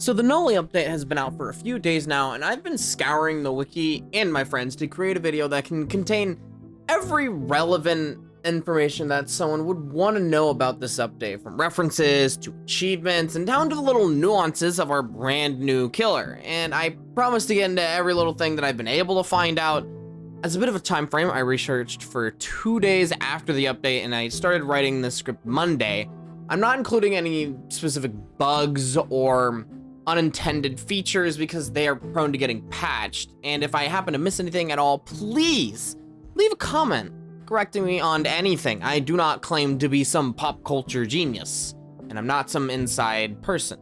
So the Noli update has been out for a few days now, and I've been scouring the wiki and my friends to create a video that can contain every relevant information that someone would want to know about this update, from references to achievements and down to the little nuances of our brand new killer. And I promise to get into every little thing that I've been able to find out. As a bit of a time frame, I researched for 2 days after the update, and I started writing this script Monday. I'm not including any specific bugs or unintended features because they are prone to getting patched, and if I happen to miss anything at all, please leave a comment correcting me on anything. I do not claim to be some pop culture genius, and I'm not some inside person.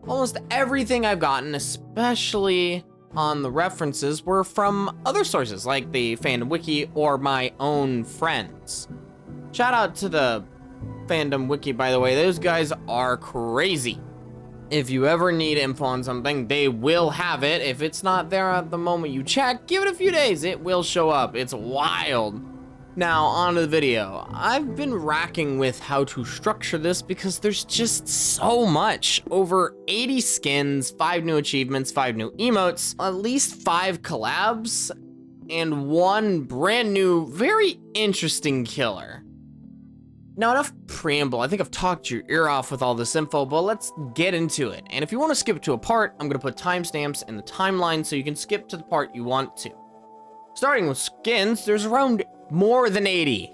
Almost everything I've gotten, especially on the references, were from other sources like the fandom wiki or my own friends. Shout out to the fandom wiki, by the way. Those guys are crazy. If you ever need info on something, they will have it. If it's not there at the moment you check, give it a few days, it will show up. It's wild. Now, on to the video. I've been racking with how to structure this because there's just so much. Over 80 skins, 5 new achievements, 5 new emotes, at least 5 collabs, and 1 brand new, very interesting killer. Now, enough preamble. I think I've talked your ear off with all this info, but let's get into it. And if you want to skip to a part, I'm going to put timestamps in the timeline so you can skip to the part you want to. Starting with skins, there's around more than 80.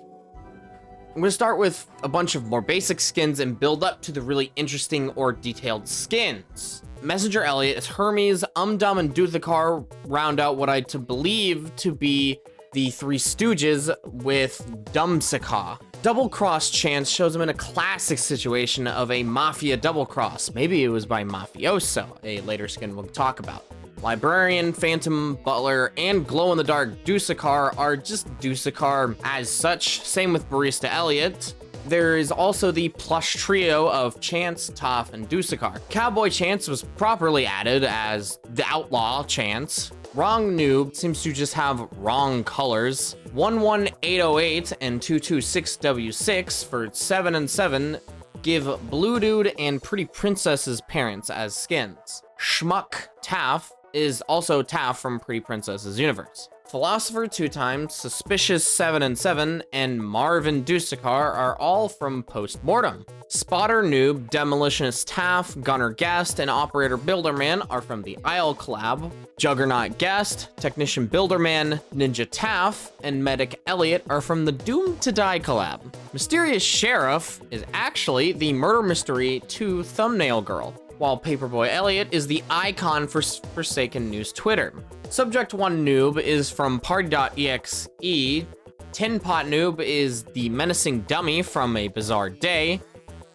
I'm going to start with a bunch of more basic skins and build up to the really interesting or detailed skins. Messenger Elliot is Hermes, Dum, and Duthakar round out what I believe to be the Three Stooges with Dumsaka. Double Cross Chance shows him in a classic situation of a mafia double cross. Maybe it was by Mafioso, a later skin we'll talk about. Librarian, Phantom, Butler, and glow-in-the-dark Dusakar are just Dusakar as such. Same with Barista Elliot. There is also the plush trio of Chance, Toph, and Dusakar. Cowboy Chance was properly added as the Outlaw Chance. Wrong Noob seems to just have wrong colors. 11808 and 226W6 for 7 and 7 give Blue Dude and Pretty Princess's parents as skins. Schmuck Taff is also Taff from Pretty Princess's universe. Philosopher 2 times, Suspicious 7 and 7, and Marvin Dusakar are all from Postmortem. Spotter Noob, Demolitionist Taff, Gunner Guest, and Operator Builderman are from the Isle collab. Juggernaut Guest, Technician Builderman, Ninja Taff, and Medic Elliot are from the Doomed to Die collab. Mysterious Sheriff is actually the Murder Mystery 2 thumbnail girl, while Paperboy Elliot is the icon for Forsaken News Twitter. Subject 1 Noob is from Party.exe. Tin Pot Noob is the menacing dummy from A Bizarre Day.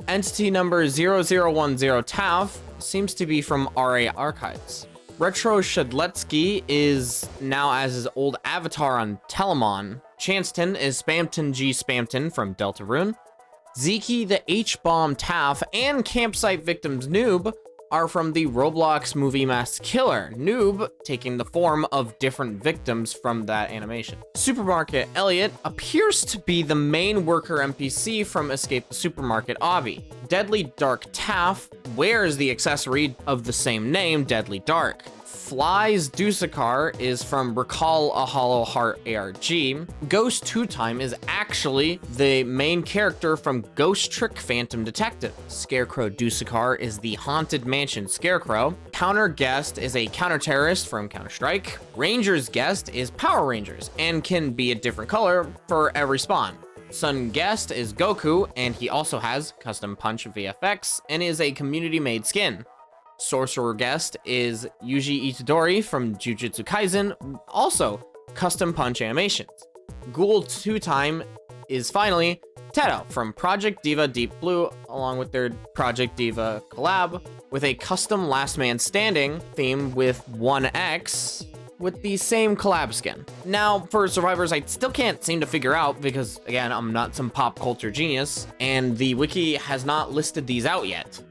Entity number 0010 Taff seems to be from RA Archives. Retro Shadletsky is now as his old avatar on Telemon. Chanston is Spamton G. Spamton from Deltarune. Zeke the H-Bomb Taff and Campsite Victims Noob are from the Roblox movie Masked Killer, Noob taking the form of different victims from that animation. Supermarket Elliot appears to be the main worker NPC from Escape the Supermarket Obby. Deadly Dark Taff wears the accessory of the same name, Deadly Dark. Flies Dusakar is from Recall a Hollow Heart ARG. Ghost 2 Time is actually the main character from Ghost Trick Phantom Detective. Scarecrow Dusakar is the Haunted Mansion Scarecrow. Counter Guest is a counter-terrorist from Counter-Strike. Ranger's Guest is Power Rangers and can be a different color for every spawn. Sun Guest is Goku, and he also has Custom Punch VFX and is a community-made skin. Sorcerer Guest is Yuji Itadori from Jujutsu Kaisen, also custom punch animations. Ghoul 2 Time is finally Teto from Project Diva Deep Blue, along with their Project Diva collab, with a custom Last Man Standing theme with 1X, with the same collab skin. Now, for Survivors, I still can't seem to figure out, because again, I'm not some pop culture genius, and the wiki has not listed these out yet.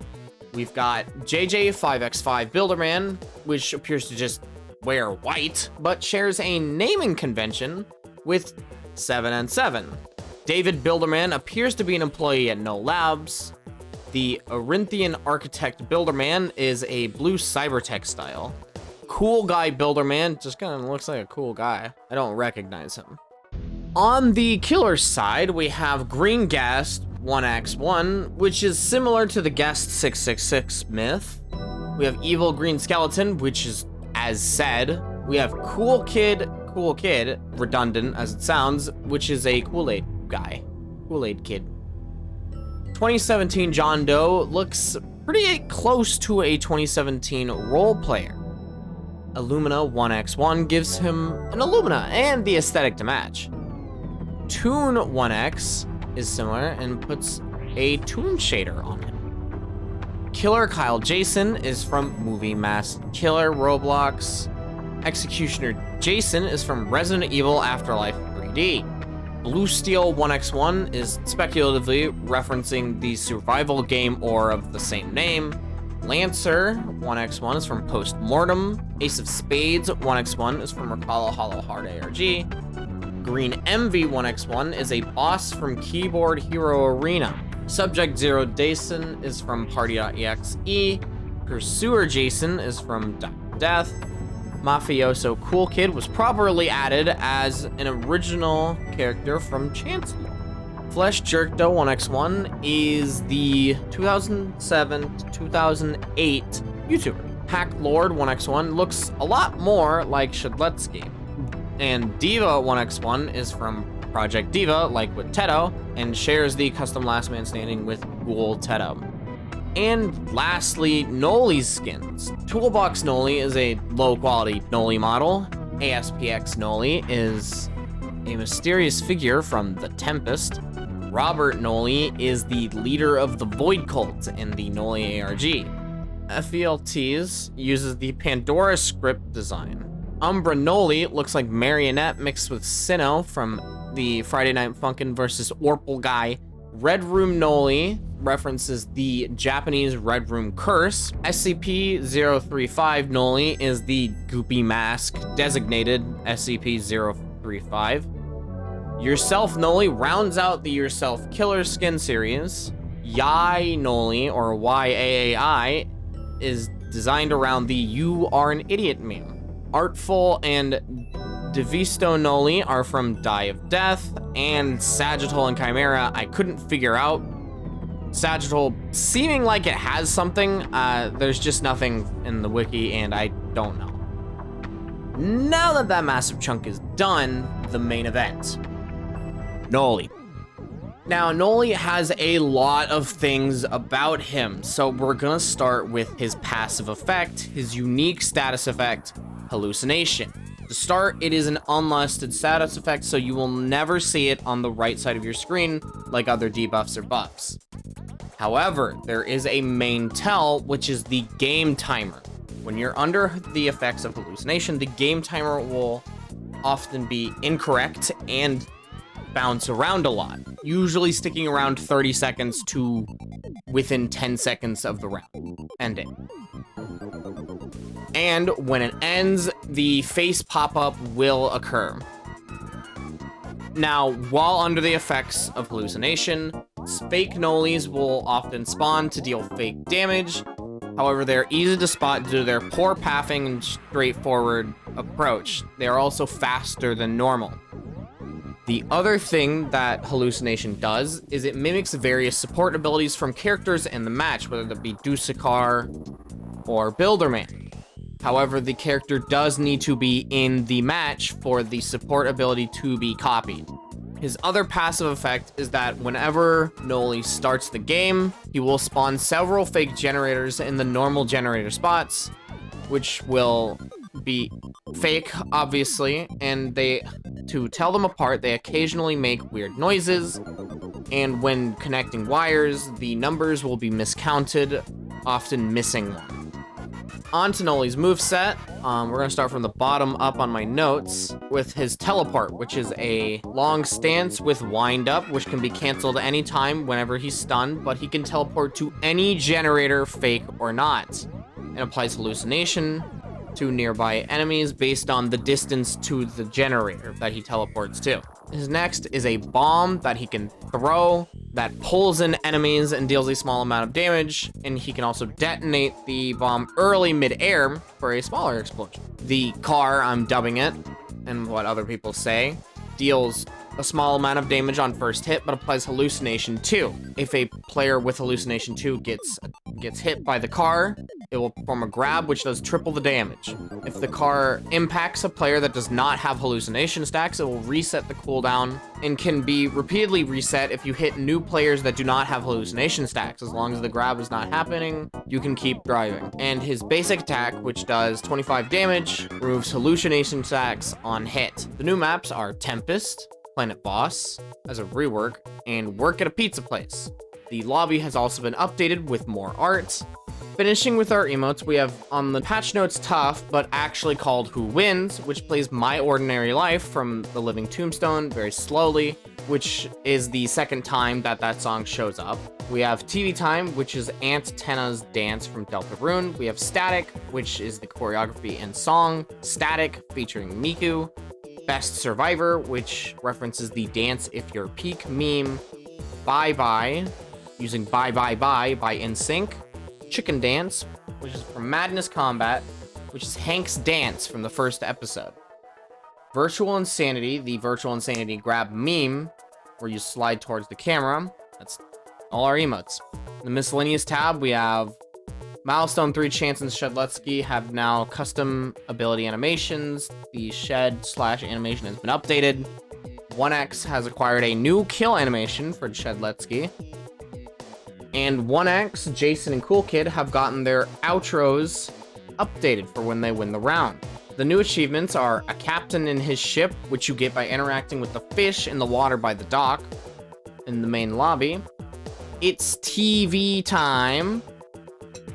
We've got JJ5x5 Builderman, which appears to just wear white, but shares a naming convention with 7 and 7. David Builderman appears to be an employee at No Labs. The Arinthian Architect Builderman is a blue cybertech style. Cool Guy Builderman just kind of looks like a cool guy. I don't recognize him. On the killer side, we have Green Ghast 1x1, which is similar to the Guest 666 myth. We have Evil Green Skeleton, which is as said. We have Cool Kid, redundant as it sounds, which is a Kool-Aid guy. Kool-Aid Kid. 2017 John Doe looks pretty close to a 2017 role player. Illumina 1x1 gives him an Illumina and the aesthetic to match. Toon 1x is similar and puts a Toon shader on him. Killer Kyle Jason is from Movie Masked Killer Roblox. Executioner Jason is from Resident Evil Afterlife 3D. Blue Steel 1x1 is speculatively referencing the survival game Or of the same name. Lancer 1x1 is from Postmortem. Ace of Spades 1x1 is from Recall Hollow Heart ARG. Green Envy 1x1 is a boss from Keyboard Hero Arena. Subject Zero Jason is from Party.exe. Pursuer Jason is from Death. Mafioso Cool Kid was properly added as an original character from Chancellor. Flesh Jerkdo 1x1 is the 2007 to 2008 YouTuber. Hack Lord 1x1 looks a lot more like Shadletsky. And Diva 1x1 is from Project Diva, like with Teto, and shares the custom Last Man Standing with Ghoul Teto. And lastly, Noli's skins. Toolbox Noli is a low-quality Noli model. ASPX Noli is a mysterious figure from The Tempest. Robert Noli is the leader of the Void Cult in the Noli ARG. FELTs uses the Pandora script design. Umbra Noli looks like Marionette mixed with Sinnoh from the Friday Night Funkin' vs. Orpal guy. Red Room Noli references the Japanese Red Room curse. SCP-035 Noli is the Goopy Mask designated SCP-035. Yourself Noli rounds out the Yourself Killer skin series. Yai Noli, or YAAI, is designed around the You Are an Idiot meme. Artful and Devisto Noli are from Die of Death, and Sagittal and Chimera I couldn't figure out. Sagittal seeming like it has something, there's just nothing in the wiki and I don't know. Now that that massive chunk is done, the main event. Noli. Now, Noli has a lot of things about him, so we're gonna start with his passive effect, his unique status effect, Hallucination. To start, it is an unlisted status effect, so you will never see it on the right side of your screen like other debuffs or buffs. However, there is a main tell, which is the game timer. When you're under the effects of Hallucination, the game timer will often be incorrect and bounce around a lot, usually sticking around 30 seconds to within 10 seconds of the round ending. And when it ends, the face pop-up will occur. Now, while under the effects of Hallucination, fake Nolis will often spawn to deal fake damage. However, they're easy to spot due to their poor pathing and straightforward approach. They are also faster than normal. The other thing that Hallucination does is it mimics various support abilities from characters in the match, whether that be Dusakar or Builderman. However, the character does need to be in the match for the support ability to be copied. His other passive effect is that whenever Noli starts the game, he will spawn several fake generators in the normal generator spots, which will be fake, obviously, and to tell them apart, they occasionally make weird noises, and when connecting wires, the numbers will be miscounted, often missing one. On to Noli's moveset. We're gonna start from the bottom up on my notes with his teleport, which is a long stance with wind up, which can be canceled anytime whenever he's stunned, but he can teleport to any generator, fake or not, and applies hallucination to nearby enemies based on the distance to the generator that he teleports to. His next is a bomb that he can throw that pulls in enemies and deals a small amount of damage, and he can also detonate the bomb early mid-air for a smaller explosion. The car, I'm dubbing it, and what other people say, deals a small amount of damage on first hit, but applies Hallucination 2. If a player with Hallucination 2 gets hit by the car, it will perform a grab, which does triple the damage. If the car impacts a player that does not have Hallucination stacks, it will reset the cooldown and can be repeatedly reset if you hit new players that do not have Hallucination stacks. As long as the grab is not happening, you can keep driving. And his basic attack, which does 25 damage, removes Hallucination stacks on hit. The new maps are Tempest, Planet Boss as a rework, and Work at a Pizza Place. The lobby has also been updated with more art. Finishing with our emotes, we have on the patch notes Tough, but actually called Who Wins, which plays My Ordinary Life from The Living Tombstone very slowly, which is the second time that song shows up. We have TV Time, which is Aunt Tenna's dance from Deltarune. We have Static, which is the choreography and song. Static, featuring Miku. Best Survivor, which references the Dance If You're Peak meme. Bye Bye, using Bye Bye Bye by NSYNC. Chicken Dance, which is from Madness Combat, which is Hank's dance from the first episode. Virtual Insanity, the Virtual Insanity grab meme, where you slide towards the camera. That's all our emotes. In the miscellaneous tab, we have Milestone 3 Chance and Shedletsky have now custom ability animations. The Shed/animation has been updated. 1X has acquired a new kill animation for Shedletsky. And 1X, Jason, and Cool Kid have gotten their outros updated for when they win the round. The new achievements are a captain in his ship, which you get by interacting with the fish in the water by the dock in the main lobby. It's TV Time,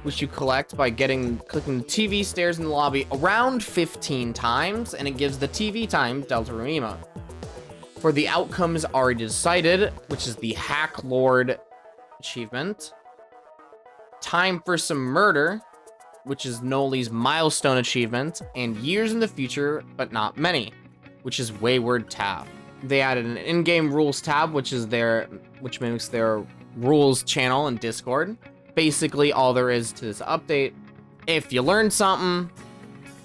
which you collect by clicking the TV stairs in the lobby around 15 times, and it gives the TV Time Deltarune emote. For the outcomes already decided, which is the Hack Lord achievement. Time for Some Murder, which is Noli's milestone achievement, and Years in the Future, but Not Many, which is Wayward tab. They added an in-game rules tab, which mimics their rules channel in Discord. Basically, all there is to this update. If you learned something,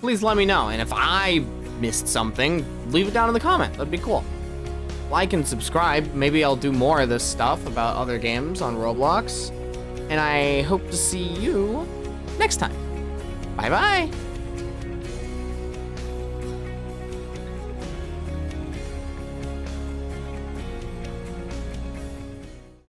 please let me know. And if I missed something, leave it down in the comment. That'd be cool. Like and subscribe. Maybe I'll do more of this stuff about other games on Roblox. And I hope to see you next time. Bye-bye.